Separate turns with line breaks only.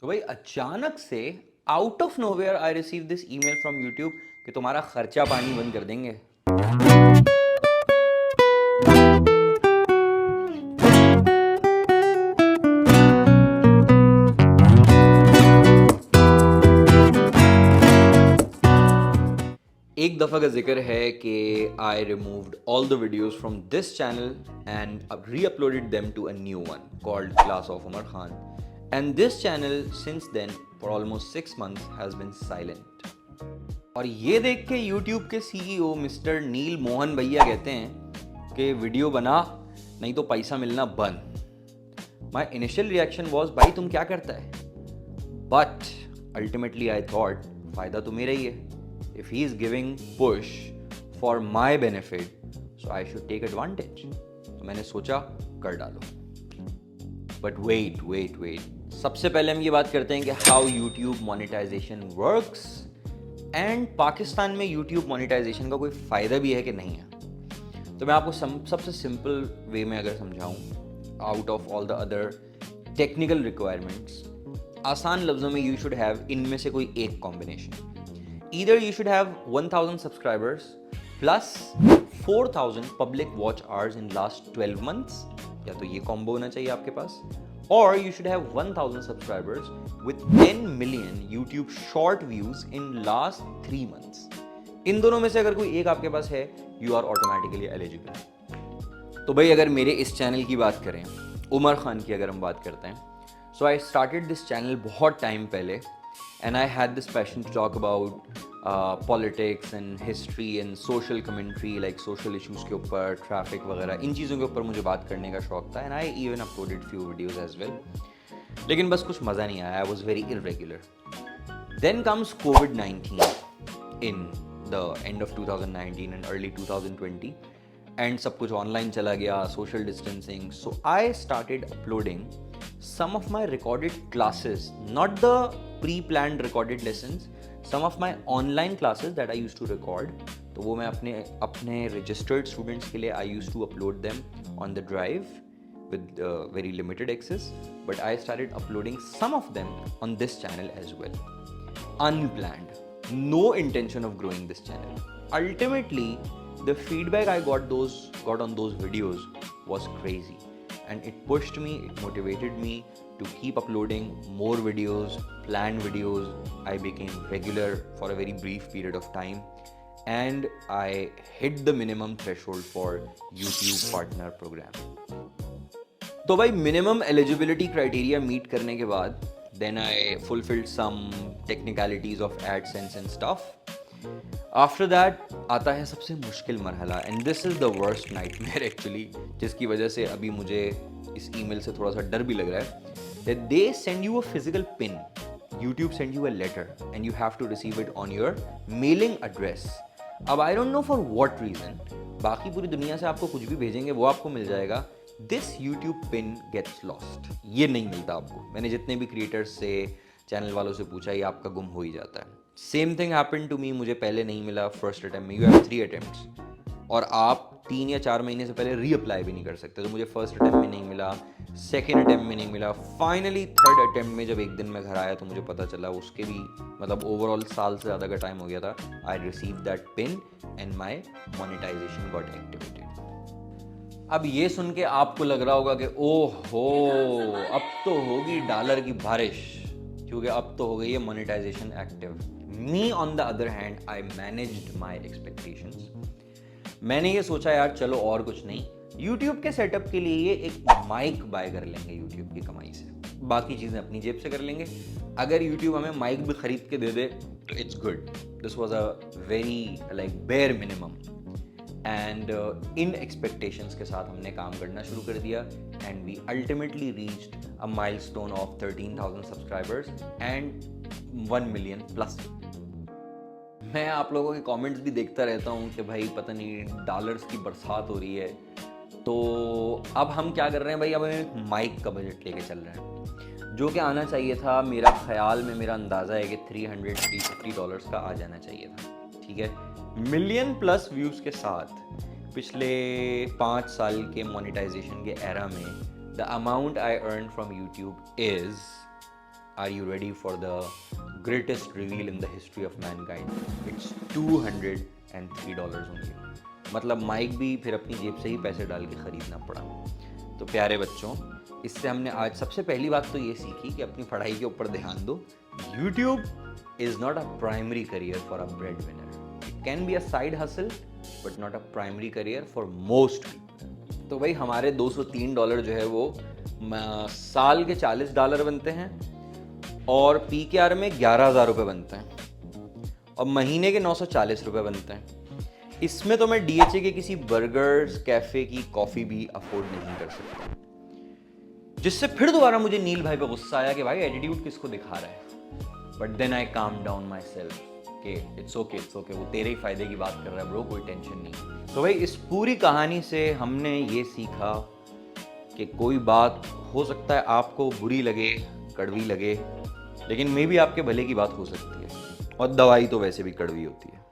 तो भाई अचानक से out of nowhere I receive this email from YouTube कि तुम्हारा खर्चा पानी बंद कर देंगे। एक दफ़ा का जिक्र है कि I removed all the videos from this channel and reuploaded them to a new one called class of Umar Khan, and this channel since then for almost 6 months has been silent. और ये देख के यूट्यूब के CEO mister नील मोहन भैया कहते हैं कि video बना नहीं तो पैसा मिलना बंद। माई इनिशियल रिएक्शन वॉज भाई तुम क्या करता है, बट अल्टीमेटली आई थॉट फ़ायदा तो मेरा ही है। If he is giving push for my benefit, so I should take advantage. तो मैंने सोचा कर डालो। But wait. सबसे पहले हम ये बात करते हैं कि how YouTube monetization works and Pakistan में YouTube monetization का कोई फ़ायदा भी है कि नहीं है। तो मैं आपको सबसे सिंपल वे में अगर समझाऊँ, out of all the other technical requirements, आसान लफ्ज़ों में you should have इनमें से कोई एक combination. Either you should have 1000 subscribers plus 4000 public watch hours in last 12 months, या तो ये कॉम्बो होना चाहिए आपके पास, or you should have 1000 subscribers with 10 million YouTube short views in last 3 months. इन दोनों में से अगर कोई एक आपके पास है, you are automatically eligible. तो भाई अगर मेरे इस चैनल की बात करें, उमर खान की अगर हम बात करते हैं, so I started this channel बहुत टाइम पहले, and I had this passion to talk about politics and history and social commentary, like social issues के ऊपर, traffic वगैरह, इन चीज़ों के ऊपर मुझे बात करने का शौक था, and I even uploaded few videos as well. लेकिन बस कुछ मज़ा नहीं आया, I was very irregular. Then comes COVID-19 in the end of 2019 and early 2020, and सब कुछ online चला गया, social distancing, so I started uploading some of my recorded classes, not the pre-planned recorded lessons, some of my online classes that I used to record. तो वो मैं अपने registered students के लिए I used to upload them on the drive with very limited access, but I started uploading some of them on this channel as well. Unplanned, no intention of growing this channel. Ultimately, the feedback I got on those videos was crazy, and it pushed me, it motivated me to keep uploading more videos, planned videos. I became regular for a very brief period of time, and I hit the minimum threshold for YouTube partner program. तो भाई minimum eligibility criteria meet करने के बाद, then I fulfilled some technicalities of AdSense and stuff. After that आता है सबसे मुश्किल मरहला, and this is the worst nightmare actually, जिसकी वजह से अभी मुझे इस ईमेल से थोड़ा सा डर भी लग रहा है, that they send you a physical pin. YouTube send you a letter and you have to receive it on your mailing address. अब I don't know for what reason, बाकी पूरी दुनिया से आपको कुछ भी भेजेंगे वो आपको मिल जाएगा, this YouTube pin gets lost. ये नहीं मिलता आपको। मैंने जितने भी क्रिएटर्स से, चैनल वालों से पूछा, ये आपका गुम हो ही जाता है। Same thing happened to me, मुझे पहले नहीं मिला फर्स्ट अटेम्प्ट में। यू हैव 3 अटेम्प्ट्स और आप 3 या 4 महीने से पहले रीअप्लाई भी नहीं कर सकते। तो मुझे फर्स्ट अटेम्प्ट में नहीं मिला, सेकेंड अटेम्प्ट में नहीं मिला, फाइनली थर्ड अटेम्प्ट में जब एक दिन में घर आया तो मुझे पता चला, उसके भी मतलब ओवरऑल साल से ज़्यादा का टाइम हो गया था। I receive that pin and my monetization got activated. अब ये सुन के आपको लग रहा होगा कि ओहो अब तो होगी डॉलर की बारिश, क्योंकि अब तो हो गई है monetization active. Me on the other hand I managed my expectations. मैंने ये सोचा यार चलो और कुछ नहीं, YouTube के सेटअप के लिए ये एक माइक बाय कर लेंगे YouTube की कमाई से, बाकी चीज़ें अपनी जेब से कर लेंगे। अगर YouTube हमें माइक भी खरीद के दे दे तो it's good. This was a very like bare minimum, and इन एक्सपेक्टेशंस के साथ हमने काम करना शुरू कर दिया, and we ultimately reached a milestone of 13,000 subscribers and 1 million plus. मैं आप लोगों के कमेंट्स भी देखता रहता हूँ कि भाई पता नहीं डॉलर्स की बरसात हो रही है, तो अब हम क्या कर रहे हैं भाई, अब हम माइक का बजट लेके चल रहे हैं, जो कि आना चाहिए था, मेरा ख्याल में मेरा अंदाज़ा है कि $350 का आ जाना चाहिए था। ठीक है, मिलियन प्लस व्यूज़ के साथ पिछले 5 साल के मोनेटाइजेशन के एरा में the amount I earn from YouTube is Are you ready for the greatest reveal in the history of mankind? It's $203 only. मतलब माइक भी फिर अपनी जेब से ही पैसे डाल के ख़रीदना पड़ा। तो प्यारे बच्चों, इससे हमने आज सबसे पहली बात तो ये सीखी कि अपनी पढ़ाई के ऊपर ध्यान दो। YouTube is not a primary career for a breadwinner. It can be a side hustle, but not a primary career for most people. तो भाई हमारे $203 जो है वो साल के $40 बनते हैं और PKR में 11,000 रुपये बनते हैं और महीने के 940 रुपये बनते हैं। इसमें तो मैं DHA के किसी बर्गर्स कैफ़े की कॉफ़ी भी अफोर्ड नहीं कर सकता। जिससे फिर दोबारा मुझे नील भाई पे गुस्सा आया कि भाई एटीट्यूड किसको दिखा रहा है। But then I calm down myself कि इट्स ओके, वो तेरे ही फायदे की बात कर रहा है ब्रो, कोई टेंशन नहीं। तो भाई इस पूरी कहानी से हमने ये सीखा कि कोई बात हो सकता है आपको बुरी लगे, कड़वी लगे, लेकिन मे भी आपके भले की बात हो सकती है, और दवाई तो वैसे भी कड़वी होती है।